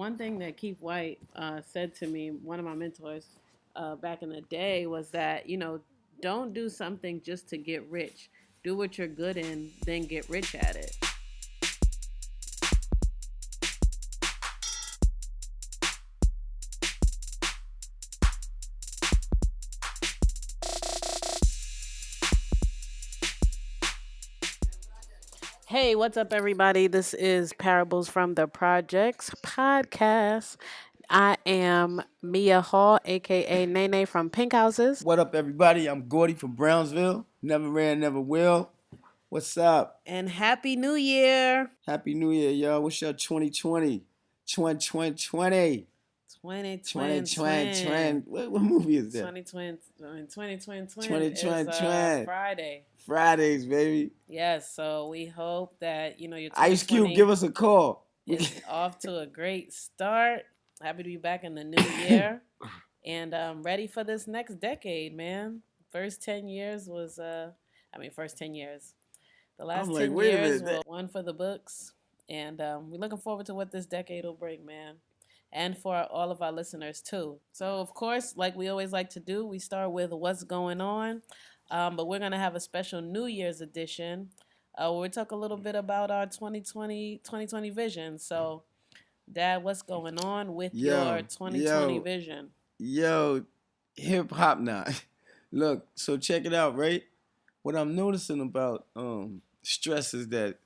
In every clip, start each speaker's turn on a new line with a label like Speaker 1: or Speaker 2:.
Speaker 1: one thing that Keith White said to me, one of my mentors back in the day, was that, don't do something just to get rich. Do what you're good in, then get rich at it. Hey, what's up, everybody? This is Parables from the Projects podcast. I am Mia Hall, aka Nene from Pink Houses.
Speaker 2: What up, everybody? I'm Gordy from Brownsville. Never ran, never will. What's up?
Speaker 1: And Happy New Year!
Speaker 2: Happy New Year, y'all. What's your 2020? 2020.
Speaker 1: 2020.
Speaker 2: What movie is that?
Speaker 1: 2020 is Friday.
Speaker 2: Fridays, baby.
Speaker 1: Yes, so we hope that, your
Speaker 2: Ice Cube, give us a call.
Speaker 1: Is off to a great start. Happy to be back in the new year. And ready for this next decade, man. First 10 years was, first 10 years. The last 10 years were one for the books. And we're looking forward to what this decade will bring, man. And for all of our listeners, too. So, of course, like we always like to do, we start with what's going on. But we're going to have a special New Year's edition where we talk a little bit about our 2020 vision. So, Dad, what's going on with your 2020 vision?
Speaker 2: Yo, hip hop now. Look, so check it out, right? What I'm noticing about stress is that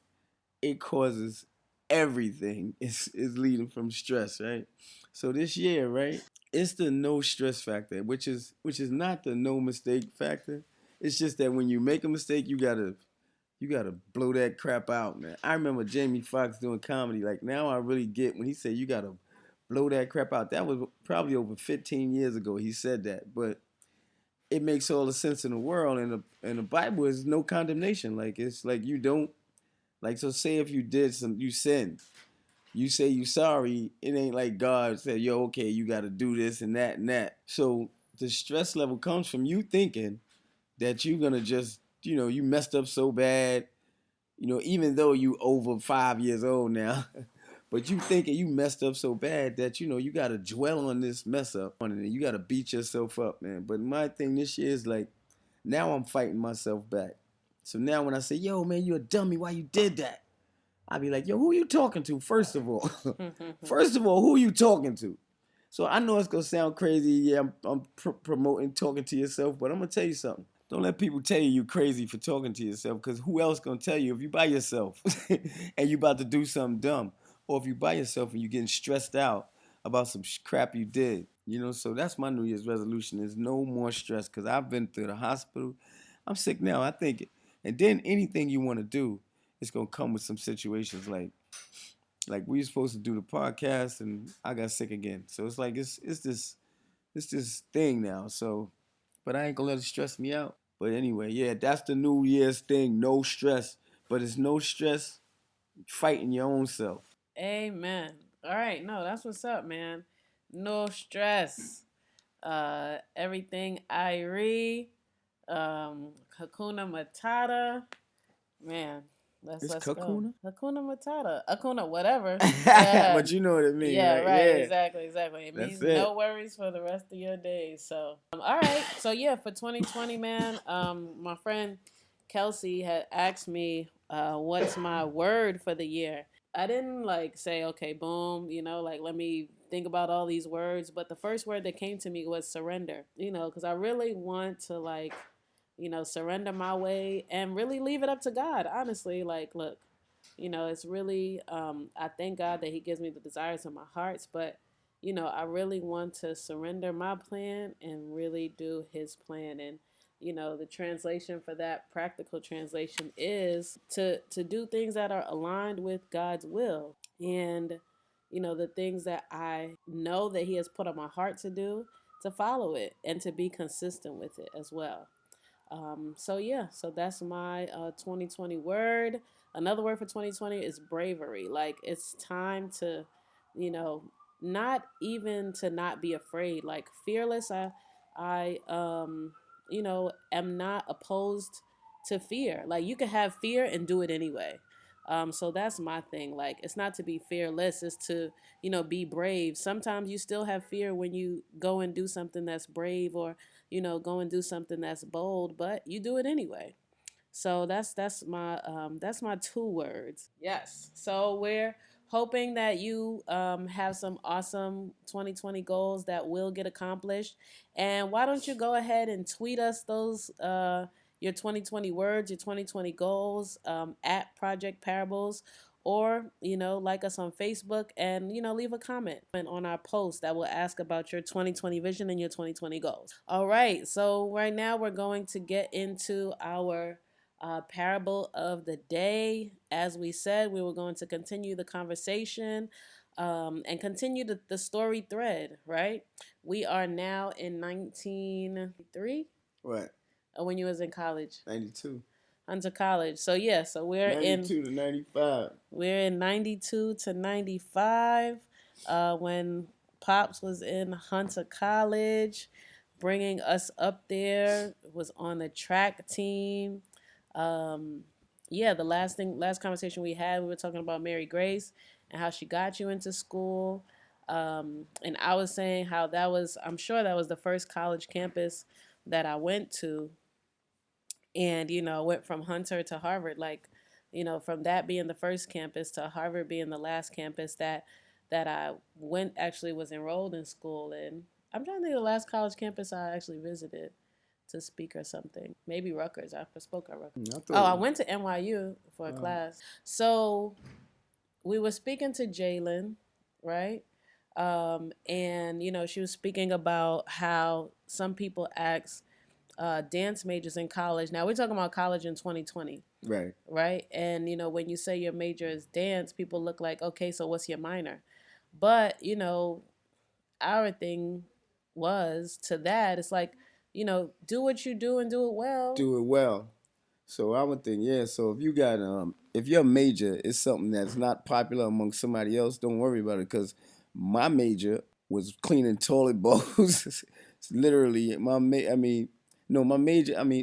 Speaker 2: it causes everything is leading from stress, right? So this year, right, it's the no stress factor, which is not the no mistake factor. It's just that when you make a mistake, you gotta blow that crap out, man. I remember Jamie Foxx doing comedy. Like, now I really get when he said you gotta blow that crap out. That was probably over 15 years ago he said that, but it makes all the sense in the world. And the Bible is no condemnation. Like, it's like you don't, like, so say if you sinned, you say you sorry, it ain't like God said, yo, okay, you got to do this and that and that. So the stress level comes from you thinking that you're going to just, you messed up so bad, even though you over 5 years old now, but you thinking you messed up so bad that, you got to dwell on this mess up and you got to beat yourself up, man. But my thing this year is like, now I'm fighting myself back. So now when I say, yo, man, you a dummy, why you did that? I'll be like, yo, who you talking to, first of all? First of all, who you talking to? So I know it's going to sound crazy. Yeah, I'm promoting talking to yourself, but I'm going to tell you something. Don't let people tell you you're crazy for talking to yourself, because who else going to tell you if you by yourself and you about to do something dumb? Or if you by yourself and you're getting stressed out about some crap you did. So that's my New Year's resolution is no more stress, because I've been through the hospital. I'm sick now, I think. And then anything you want to do, it's going to come with some situations like we were supposed to do the podcast and I got sick again. So it's like it's this thing now. So, but I ain't going to let it stress me out. But anyway, yeah, that's the New Year's thing, no stress. But it's no stress fighting your own self.
Speaker 1: Amen. All right, no, that's what's up, man. No stress. Everything Irie, Hakuna Matata. Man, let's
Speaker 2: Kakuna?
Speaker 1: go. Hakuna Matata. Hakuna, whatever.
Speaker 2: But you know what it means.
Speaker 1: Yeah,
Speaker 2: right?
Speaker 1: Yeah. Exactly. It
Speaker 2: That's
Speaker 1: means no worries for the rest of your days. So, all right. So, yeah, for 2020, man, my friend Kelsey had asked me what's my word for the year. I didn't say, okay, boom, let me think about all these words. But the first word that came to me was surrender, because I really want to surrender my way and really leave it up to God. Honestly, look, it's really, I thank God that he gives me the desires of my hearts, but, I really want to surrender my plan and really do his plan. And, the translation for that, practical translation, is to do things that are aligned with God's will. And, the things that I know that he has put on my heart to do, to follow it and to be consistent with it as well. So that's my 2020 word. Another word for 2020 is bravery. Like, it's time to, not even to not be afraid. Like, fearless. I am not opposed to fear. Like, you can have fear and do it anyway. So that's my thing. Like, it's not to be fearless, it's to, be brave. Sometimes you still have fear when you go and do something that's brave, or, go and do something that's bold, but you do it anyway. So that's my two words. Yes. So we're hoping that you have some awesome 2020 goals that will get accomplished. And why don't you go ahead and tweet us those your 2020 words, your 2020 goals at Project Parables, or like us on Facebook, and leave a comment on our post that will ask about your 2020 vision and your 2020 goals. All right, so right now we're going to get into our parable of the day. As we said, we were going to continue the conversation and continue the story thread, right? We are now in 1993.
Speaker 2: What?
Speaker 1: When you was in college.
Speaker 2: 92.
Speaker 1: Into college. So yeah, so we're
Speaker 2: 92 to 95.
Speaker 1: We're in 92 to 95 when Pops was in Hunter College, bringing us up there, was on the track team. Yeah, the last conversation we had, we were talking about Mary Grace and how she got you into school. And I was saying how I'm sure that was the first college campus that I went to, and went from Hunter to Harvard. Like, from that being the first campus to Harvard being the last campus that I was enrolled in school in. I'm trying to think of the last college campus I actually visited to speak or something. Maybe Rutgers. I spoke at Rutgers. I went to NYU for a class. So we were speaking to Jalyn, right? And she was speaking about how some people ask dance majors in college. Now we're talking about college in 2020.
Speaker 2: Right.
Speaker 1: Right. And when you say your major is dance, people look like, okay, so what's your minor? But our thing was to that. It's like, do what you do and do it well.
Speaker 2: Do it well. So I would think, yeah. So if you got if your major is something that's not popular among somebody else, don't worry about it. Because my major was cleaning toilet bowls. Literally, my major. I mean,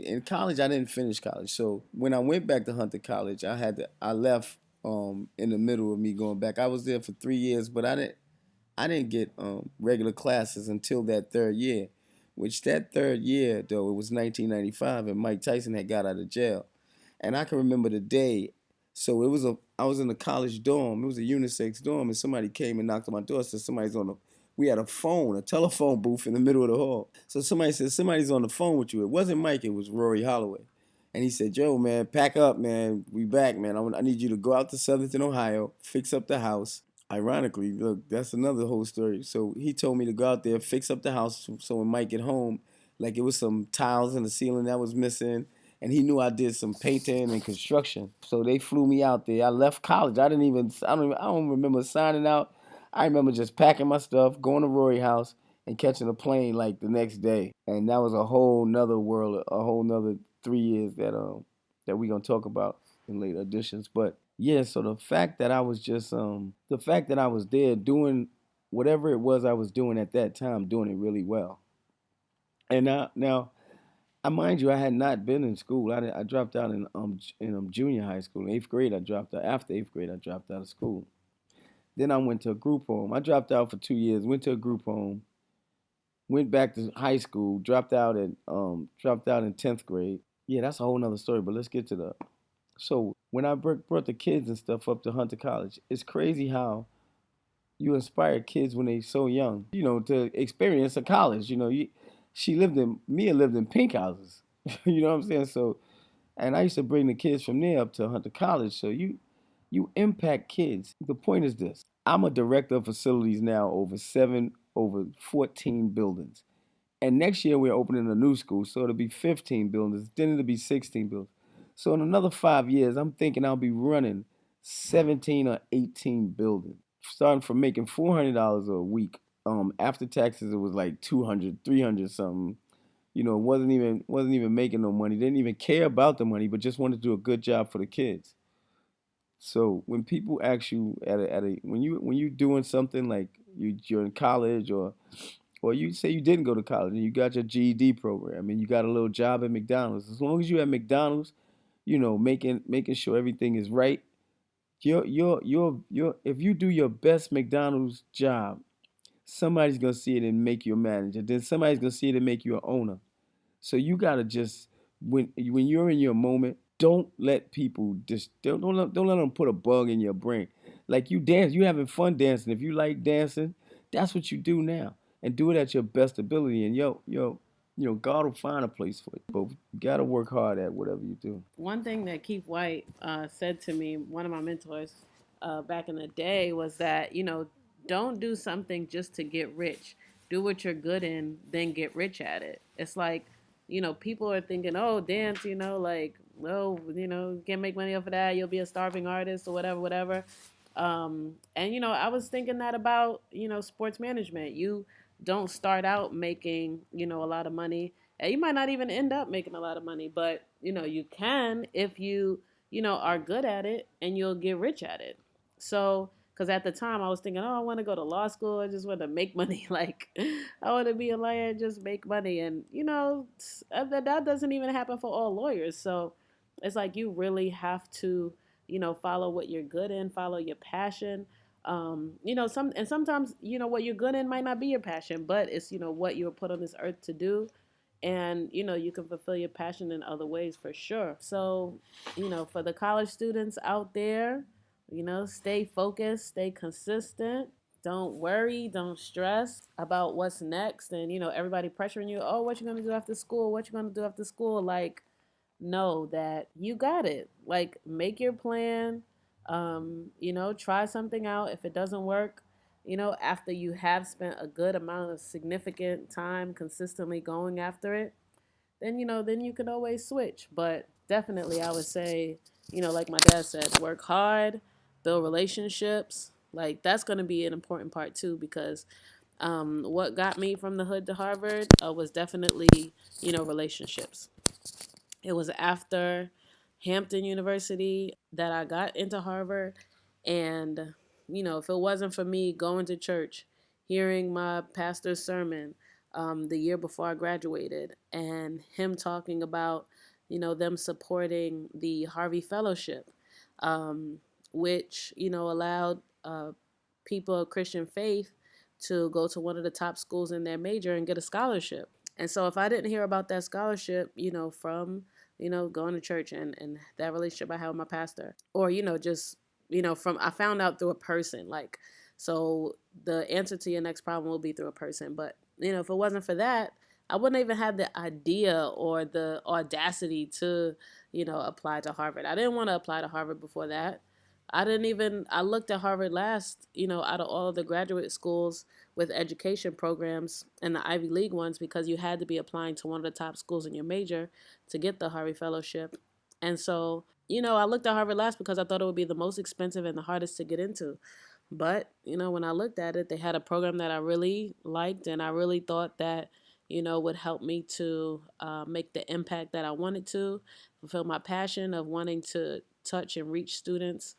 Speaker 2: in college, I didn't finish college. So when I went back to Hunter College, I left in the middle of me going back. I was there for 3 years, but I didn't get regular classes until that third year. Which that third year, though, it was 1995, and Mike Tyson had got out of jail. And I can remember the day. So I was in a college dorm. It was a unisex dorm, and somebody came and knocked on my door. Said we had a telephone booth in the middle of the hall. So somebody said, somebody's on the phone with you. It wasn't Mike, it was Rory Holloway. And he said, Joe, man, pack up, man. We back, man. I need you to go out to Southington, Ohio, fix up the house. Ironically, look, that's another whole story. So he told me to go out there, fix up the house so when Mike get home, like it was some tiles in the ceiling that was missing. And he knew I did some painting and construction. So they flew me out there. I left college. I don't remember signing out. I remember just packing my stuff, going to Rory house, and catching a plane like the next day. And that was a whole nother world, a whole nother 3 years that we gonna talk about in later editions. But yeah, so the fact that I was there doing whatever it was I was doing at that time, doing it really well. And now, I mind you, I had not been in school. I dropped out in junior high school. In 8th grade, I dropped out. After 8th grade, I dropped out of school. Then I went to a group home. I dropped out for 2 years. Went to a group home. Went back to high school. Dropped out in 10th grade. Yeah, that's a whole nother story. But let's get to the. So when I brought the kids and stuff up to Hunter College, it's crazy how you inspire kids when they're so young, to experience a college. Mia lived in pink houses. You know what I'm saying? So, and I used to bring the kids from there up to Hunter College. So you impact kids. The point is this. I'm a director of facilities now over 14 buildings. And next year we're opening a new school. So it'll be 15 buildings. Then it'll be 16 buildings. So in another 5 years, I'm thinking I'll be running 17 or 18 buildings, starting from making $400 a week. After taxes, it was like 200, 300 something. Wasn't even making no money. Didn't even care about the money, but just wanted to do a good job for the kids. So when people ask you when you doing something like you're in college or you say you didn't go to college and you got your GED program and you got a little job at McDonald's, as long as you at McDonald's, making sure everything is right, Your if you do your best McDonald's job, somebody's gonna see it and make you a manager. Then somebody's gonna see it and make you an owner. So you gotta just when you're in your moment, don't let people just don't let them put a bug in your brain. Like you dance, you having fun dancing. If you like dancing, that's what you do now, and do it at your best ability. And God will find a place for it. But you gotta work hard at whatever you do.
Speaker 1: One thing that Keith White said to me, one of my mentors back in the day, was that, don't do something just to get rich. Do what you're good in, then get rich at it. It's like, people are thinking, oh, dance, like, well, you can't make money off of that. You'll be a starving artist or whatever, whatever. And, I was thinking that about, sports management. You don't start out making, a lot of money. And you might not even end up making a lot of money, but, you can if you, are good at it, and you'll get rich at it. So, because at the time I was thinking, oh, I want to go to law school. I just want to make money. Like, I want to be a lawyer and just make money. And, that doesn't even happen for all lawyers. So it's like you really have to, follow what you're good in, follow your passion. Sometimes, what you're good in might not be your passion, but it's, what you were put on this earth to do. And, you can fulfill your passion in other ways for sure. So, for the college students out there, stay focused, stay consistent. Don't worry, don't stress about what's next. And, everybody pressuring you, oh, what you going to do after school? What you going to do after school? Like, know that you got it. Like, make your plan. Try something out. If it doesn't work, after you have spent a good amount of significant time consistently going after it, then you can always switch. But definitely, I would say, like my dad said, work hard, build relationships. Like, that's going to be an important part too, because what got me from the hood to Harvard was definitely, relationships. It was after Hampton University that I got into Harvard. And, if it wasn't for me going to church, hearing my pastor's sermon the year before I graduated, and him talking about, them supporting the Harvey Fellowship, which, allowed people of Christian faith to go to one of the top schools in their major and get a scholarship. And so if I didn't hear about that scholarship, from, going to church and that relationship I had with my pastor, or, just, from, I found out through a person, like, so the answer to your next problem will be through a person. But, if it wasn't for that, I wouldn't even have the idea or the audacity to, apply to Harvard. I didn't want to apply to Harvard before that. I looked at Harvard last, out of all of the graduate schools with education programs and the Ivy League ones, because you had to be applying to one of the top schools in your major to get the Harvey Fellowship. And so, I looked at Harvard last because I thought it would be the most expensive and the hardest to get into. But, when I looked at it, they had a program that I really liked, and I really thought that, would help me to make the impact that I wanted to, fulfill my passion of wanting to touch and reach students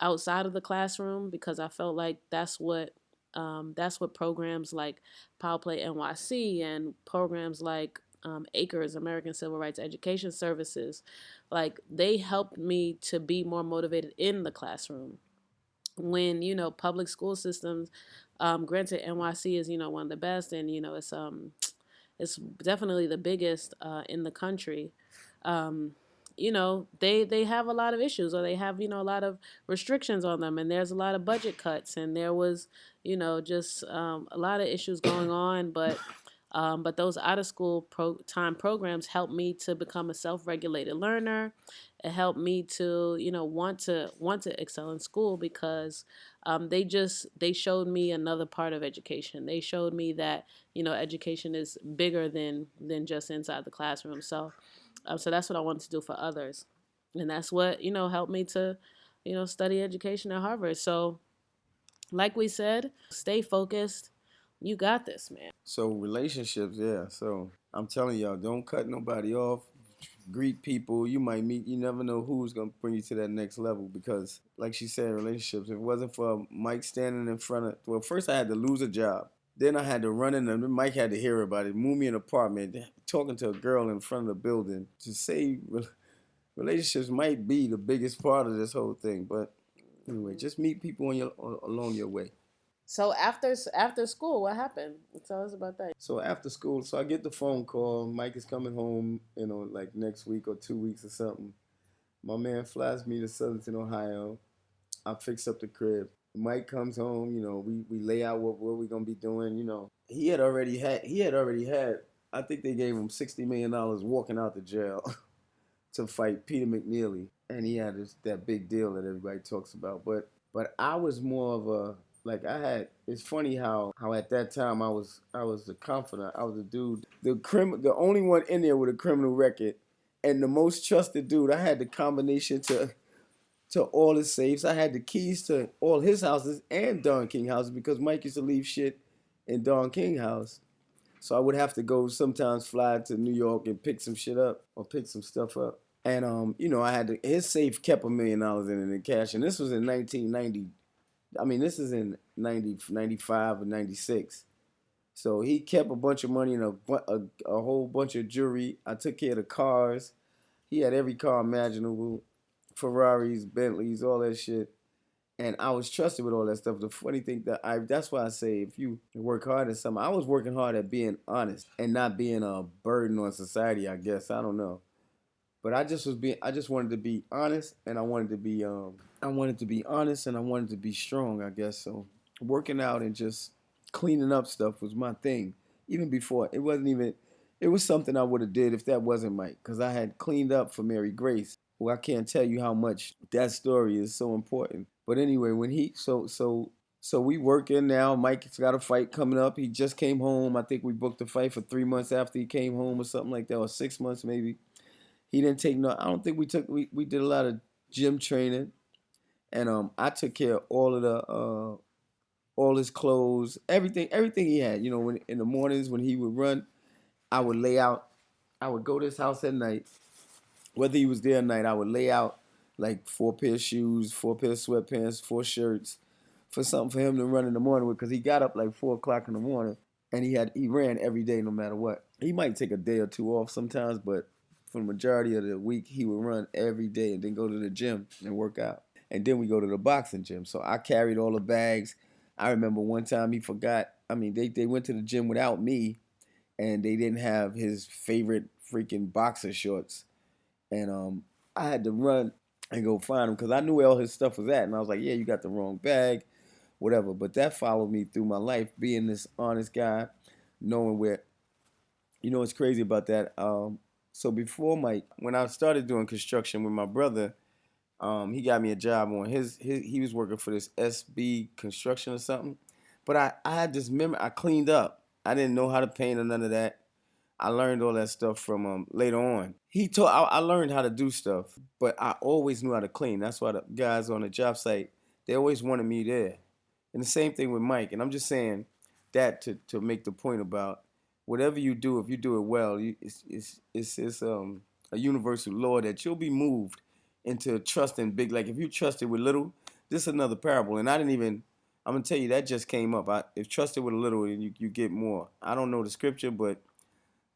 Speaker 1: outside of the classroom, because I felt like that's what programs like Power Play NYC and programs like ACRES, American Civil Rights Education Services, like, they helped me to be more motivated in the classroom. When, public school systems, granted NYC is, one of the best, and, it's definitely the biggest in the country. They have a lot of issues, or they have, a lot of restrictions on them, and there's a lot of budget cuts, and there was, just a lot of issues going on. But those out of school time programs helped me to become a self-regulated learner. It helped me to, want to excel in school, because they showed me another part of education. They showed me that, education is bigger than just inside the classroom. So that's what I wanted to do for others. And that's what, helped me to, study education at Harvard. So like we said, stay focused. You got this, man.
Speaker 2: So relationships, yeah. So I'm telling y'all, don't cut nobody off. Greet people. You might meet. You never know who's gonna bring you to that next level. Because, like she said, relationships. If it wasn't for Mike standing in front of, well, first I had to lose a job. Then I had to run in, and Mike had to hear about it. Move me in an apartment, talking to a girl in front of the building to say relationships might be the biggest part of this whole thing. But anyway, just meet people along your way.
Speaker 1: So after school, what happened? Tell us about that.
Speaker 2: So after school, so I get the phone call. Mike is coming home, like next week or 2 weeks or something. My man flies me to Southern Ohio. I fix up the crib. Mike comes home. We lay out what we're gonna be doing. He had already had. I think they gave him $60 million walking out the jail to fight Peter McNeely, and he had that big deal that everybody talks about. But I was more of a, like, I had. It's funny how at that time I was the confidant. I was the dude, the only one in there with a criminal record, and the most trusted dude. I had the combination to all his safes. I had the keys to all his houses and Don King houses because Mike used to leave shit in Don King house. So I would have to go sometimes fly to New York and pick some shit up or pick some stuff up. And I had his safe kept $1 million in it in cash, and this was in 1990. I mean, this is in 95 or 96. So he kept a bunch of money and a whole bunch of jewelry. I took care of the cars. He had every car imaginable, Ferraris, Bentleys, all that shit. And I was trusted with all that stuff. The funny thing that's why I say if you work hard at something, I was working hard at being honest and not being a burden on society, I guess. I don't know. But I just wanted to be honest, and I wanted to be honest, and I wanted to be strong, I guess. So working out and just cleaning up stuff was my thing. Even before, it was something I would have did if that wasn't Mike, because I had cleaned up for Mary Grace. Well, I can't tell you how much that story is so important. But anyway, so we working now. Mike's got a fight coming up. He just came home. I think we booked a fight for 3 months after he came home or something like that, or 6 months maybe. He didn't take no. I don't think we did a lot of gym training, and I took care of all his clothes, everything he had. When in the mornings when he would run, I would lay out. I would go to his house at night. Whether he was there at night, I would lay out like 4 pair of shoes, 4 pair of sweatpants, 4 shirts, for something for him to run in the morning with, because he got up like 4 o'clock in the morning, and he ran every day no matter what. He might take a day or two off sometimes, but for the majority of the week, he would run every day and then go to the gym and work out. And then we go to the boxing gym. So I carried all the bags. I remember one time he forgot. I mean, they went to the gym without me, and they didn't have his favorite freaking boxer shorts. And I had to run and go find him because I knew where all his stuff was at. And I was like, yeah, you got the wrong bag, whatever. But that followed me through my life, being this honest guy, knowing where, what's crazy about that. So before Mike, when I started doing construction with my brother, he got me a job on he was working for this SB construction or something. But I had this memory. I cleaned up. I didn't know how to paint or none of that. I learned all that stuff from later on. I learned how to do stuff, but I always knew how to clean. That's why the guys on the job site, they always wanted me there. And the same thing with Mike. And I'm just saying that to make the point about whatever you do, if you do it well, it's a universal law that you'll be moved into trusting big. Like if you trusted with little, this is another parable. And I'm gonna tell you that just came up. If trusted with a little, you get more. I don't know the scripture, but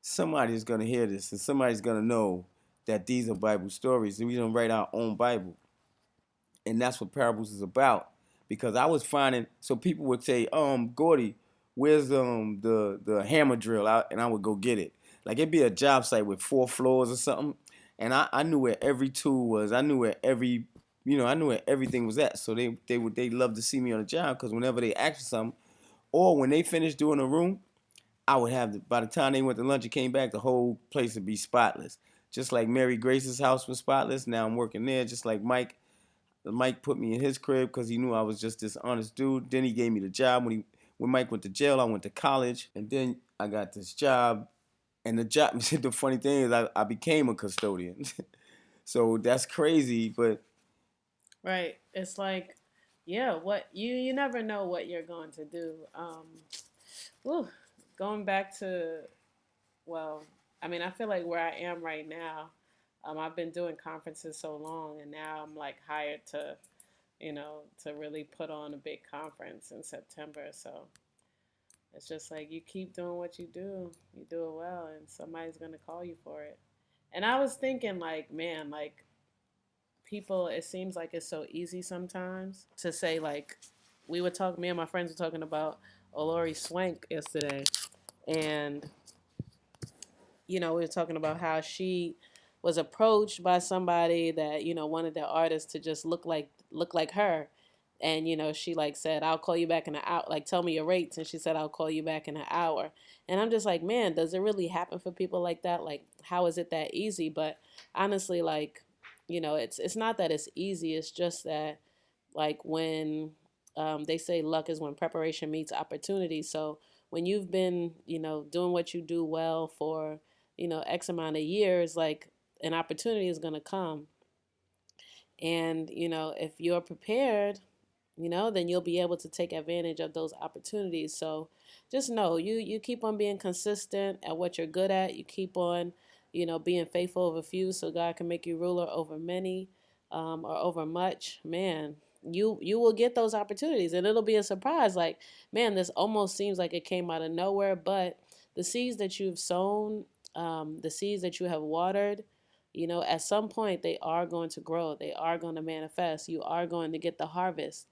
Speaker 2: somebody's gonna hear this and somebody's gonna know that these are Bible stories. And we don't write our own Bible. And that's what parables is about. Because I was finding, so people would say, Gordy, where's the hammer drill out? And I would go get it. Like it'd be a job site with 4 floors or something. And I knew where every tool was. I knew where I knew where everything was at. So they love to see me on the job, because whenever they asked for something, or when they finished doing a room, I would have, by the time they went to lunch and came back, the whole place would be spotless. Just like Mary Grace's house was spotless. Now I'm working there. Just like Mike put me in his crib because he knew I was just this honest dude. Then he gave me the job. When Mike went to jail, I went to college. And then I got this job. And the funny thing is I became a custodian. So that's crazy, but.
Speaker 1: Right. It's like, yeah, what you never know what you're going to do. Whew, going back to, well, I mean, I feel like where I am right now, I've been doing conferences so long, and now I'm like hired to, to really put on a big conference in September. So it's just like you keep doing what you do it well, and somebody's gonna call you for it. And I was thinking, like, man, like people, it seems like it's so easy sometimes to say, like, me and my friends were talking about Olori Swank yesterday, and we were talking about how she was approached by somebody that wanted their artist to just look like her, and she like said, "I'll call you back in an hour. Like, tell me your rates." And she said, "I'll call you back in an hour." And I'm just like, man, does it really happen for people like that? Like, how is it that easy? But honestly, like, it's not that it's easy. It's just that, like, when they say luck is when preparation meets opportunity. So when you've been, doing what you do well for, X amount of years, like, an opportunity is going to come. And, if you're prepared, then you'll be able to take advantage of those opportunities. So just know you keep on being consistent at what you're good at. You keep on, being faithful over few so God can make you ruler over many, or over much. Man, you will get those opportunities, and it'll be a surprise. Like, man, this almost seems like it came out of nowhere, but the seeds that you've sown, the seeds that you have watered, at some point they are going to grow. They are going to manifest. You are going to get the harvest.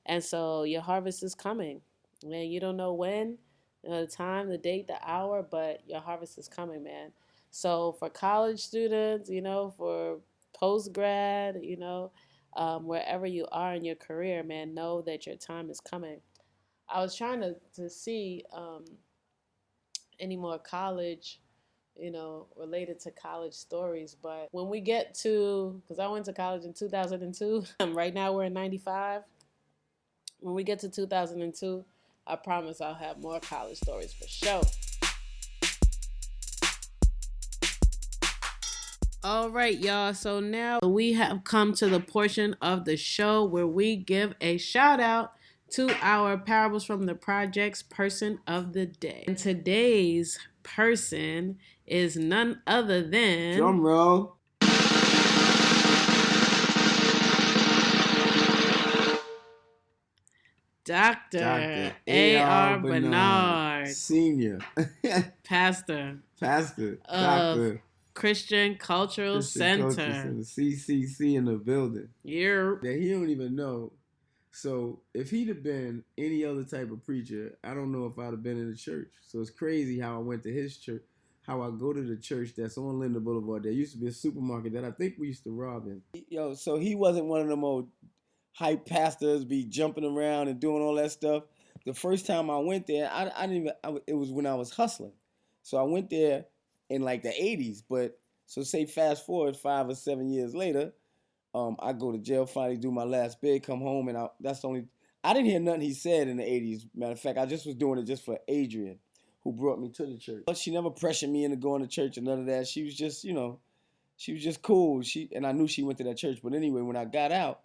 Speaker 1: And so your harvest is coming. Man, you don't know when, the time, the date, the hour, but your harvest is coming, man. So for college students, for post grad, wherever you are in your career, man, know that your time is coming. I was trying to see any more college, related to college stories. But when we get to, because I went to college in 2002, right now we're in 95. When we get to 2002, I promise I'll have more college stories for sure. All right, y'all. So now we have come to the portion of the show where we give a shout out to our Parables from the Projects person of the day. And today's person is none other than...
Speaker 2: Drum roll.
Speaker 1: Dr. A.R. Bernard,
Speaker 2: Senior.
Speaker 1: Pastor
Speaker 2: Doctor.
Speaker 1: Christian Cultural Center.
Speaker 2: CCC in the building.
Speaker 1: Yeah.
Speaker 2: That he don't even know. So if he'd have been any other type of preacher, I don't know if I'd have been in the church. So it's crazy how I went to his church, how I go to the church that's on Linden Boulevard. There used to be a supermarket that I think we used to rob in. So he wasn't one of them old hype pastors be jumping around and doing all that stuff. The first time I went there, I didn't even, it was when I was hustling. So I went there in like the 80s, but so say fast forward 5 or 7 years later, I go to jail, finally do my last bid, come home, and I didn't hear nothing he said in the 80s. Matter of fact, I just was doing it just for Adrian, who brought me to the church. She never pressured me into going to church or none of that. She was just, she was just cool. And I knew she went to that church. But anyway, when I got out,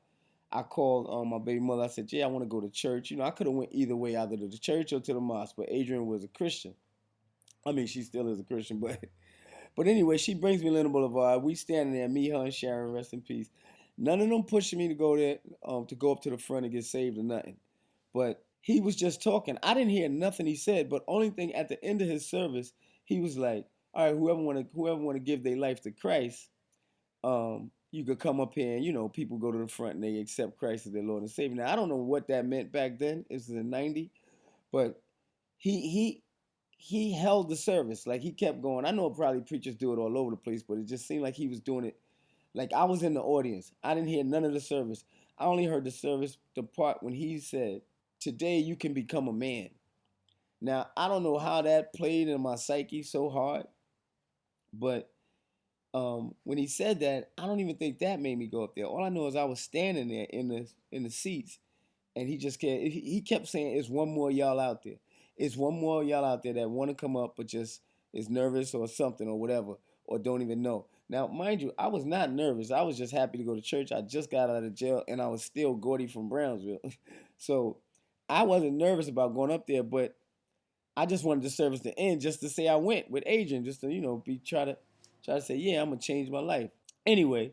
Speaker 2: I called my baby mother. I said, I want to go to church. I could have went either way, either to the church or to the mosque. But Adrian was a Christian. I mean, she still is a Christian, but anyway, she brings me Linden Boulevard. We standing there, me, her, and Sharon, rest in peace. None of them pushing me to go there, to go up to the front and get saved or nothing. But he was just talking. I didn't hear nothing he said, but only thing at the end of his service, he was like, all right, whoever want to give their life to Christ, you could come up here and, people go to the front and they accept Christ as their Lord and Savior. Now, I don't know what that meant back then. It was in 90, but he held the service. Like, he kept going. I know probably preachers do it all over the place, but it just seemed like he was doing it. Like, I was in the audience. I didn't hear none of the service. I only heard the part when he said, today you can become a man. Now, I don't know how that played in my psyche so hard, but when he said that, I don't even think that made me go up there. All I know is I was standing there in the seats, and he kept saying, "It's one more y'all out there. It's one more y'all out there that want to come up, but just is nervous or something or whatever, or don't even know." Now, mind you, I was not nervous. I was just happy to go to church. I just got out of jail, and I was still Gordy from Brownsville, so I wasn't nervous about going up there. But I just wanted the service to end, just to say I went with Adrian, just to try to say, yeah, I'm gonna change my life. Anyway,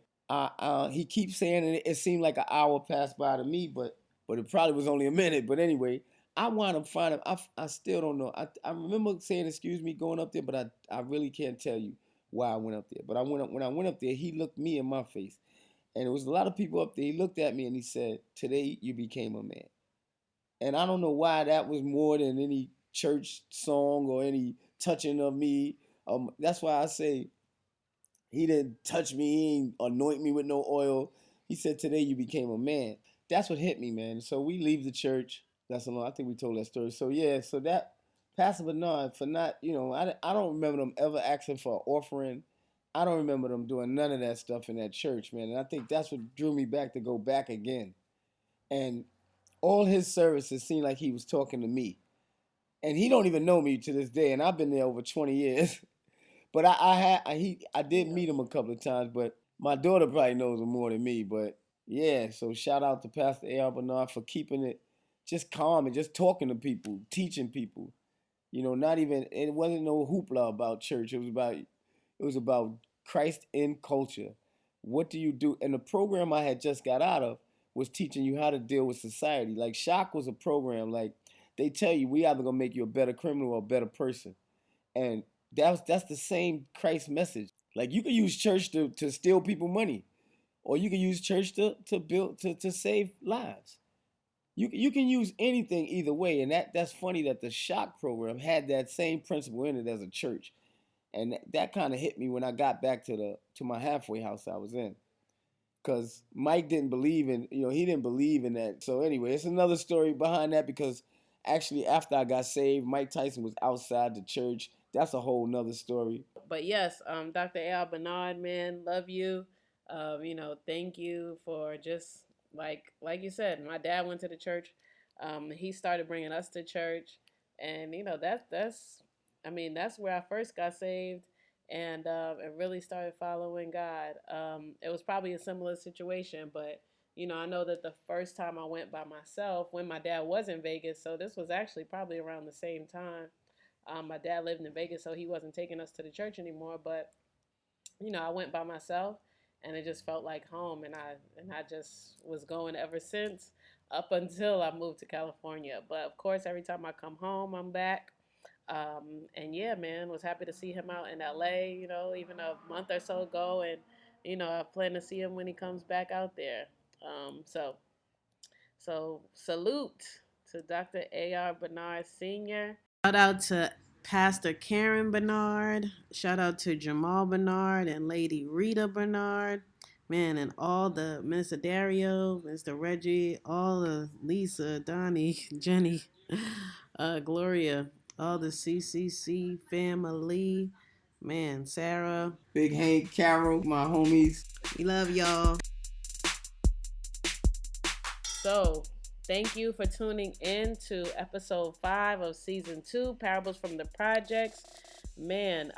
Speaker 2: he keeps saying, and it seemed like an hour passed by to me, but it probably was only a minute. But anyway, I wound up finding. I still don't know. I remember saying, "Excuse me," going up there, but I really can't tell you why I went up there. But when I went up there, he looked me in my face, And there was a lot of people up there. He looked at me and he said, "Today you became a man." And I don't know why that was more than any church song or any touching of me. That's why I say he didn't touch me, he didn't anoint me with no oil. He said, "Today you became a man." That's what hit me, man. So we leave the church. That's alone. I think we told that story. So yeah, so that Pastor Bernard for not, I don't remember them ever asking for an offering. I don't remember them doing none of that stuff in that church, man. And I think that's what drew me back to go back again. And all his services seemed like he was talking to me. And he don't even know me to this day, and I've been there over 20 years. But I did meet him a couple of times, but my daughter probably knows him more than me. But yeah, so shout out to Pastor ARB Bernard for keeping it just calm and just talking to people, teaching people. Not even, it wasn't no hoopla about church. It was about Christ in culture. What do you do? And the program I had just got out of was teaching you how to deal with society. Like Shock was a program, like they tell you we either gonna make you a better criminal or a better person. And that's the same Christ message. Like you can use church to steal people money, or you can use church to build to save lives. You can use anything either way, and that's funny that the Shock program had that same principle in it as a church, and that kind of hit me when I got back to my halfway house I was in, because Mike didn't believe in he didn't believe in that. So anyway, it's another story behind that, because actually after I got saved, Mike Tyson was outside the church. That's a whole nother story.
Speaker 1: But yes, Dr. A.R. Bernard, man, love you. Thank you for just like you said. My dad went to the church. He started bringing us to church, and that's where I first got saved, and really started following God. It was probably a similar situation, but I know that the first time I went by myself, when my dad was in Vegas, so this was actually probably around the same time. My dad lived in Vegas, so he wasn't taking us to the church anymore. But I went by myself, and it just felt like home, and I just was going ever since, up until I moved to California. But of course, every time I come home, I'm back. And yeah, man, was happy to see him out in LA. Even a month or so ago, and I plan to see him when he comes back out there. So salute to Dr. A.R. Bernard Sr. Shout out to Pastor Karen Bernard. Shout out to Jamal Bernard and Lady Rita Bernard. Man, and all the Mr. Dario, Mr. Reggie, all the Lisa, Donnie, Jenny, Gloria, all the CCC family. Man, Sarah,
Speaker 2: Big Hank, Carol, my homies.
Speaker 1: We love y'all. So, thank you for tuning in to episode 5 of season 2, Parables from the Projects. Man,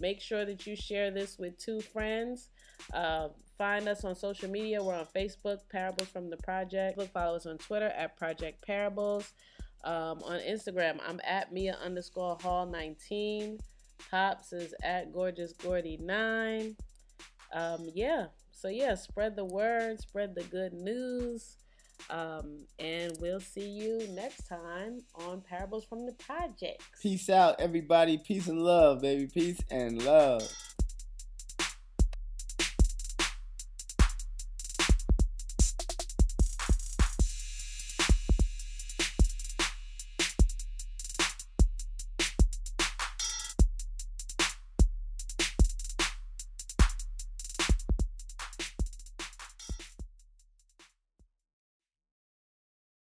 Speaker 1: make sure that you share this with 2 friends. Find us on social media. We're on Facebook, Parables from the Project. Follow us on Twitter at Project Parables. On Instagram, I'm at Mia_Hall19. Pops is at GorgeousGordy9. So spread the word, spread the good news. And we'll see you next time on Parables from the Projects.
Speaker 2: Peace out, everybody. Peace and love, baby. Peace and love.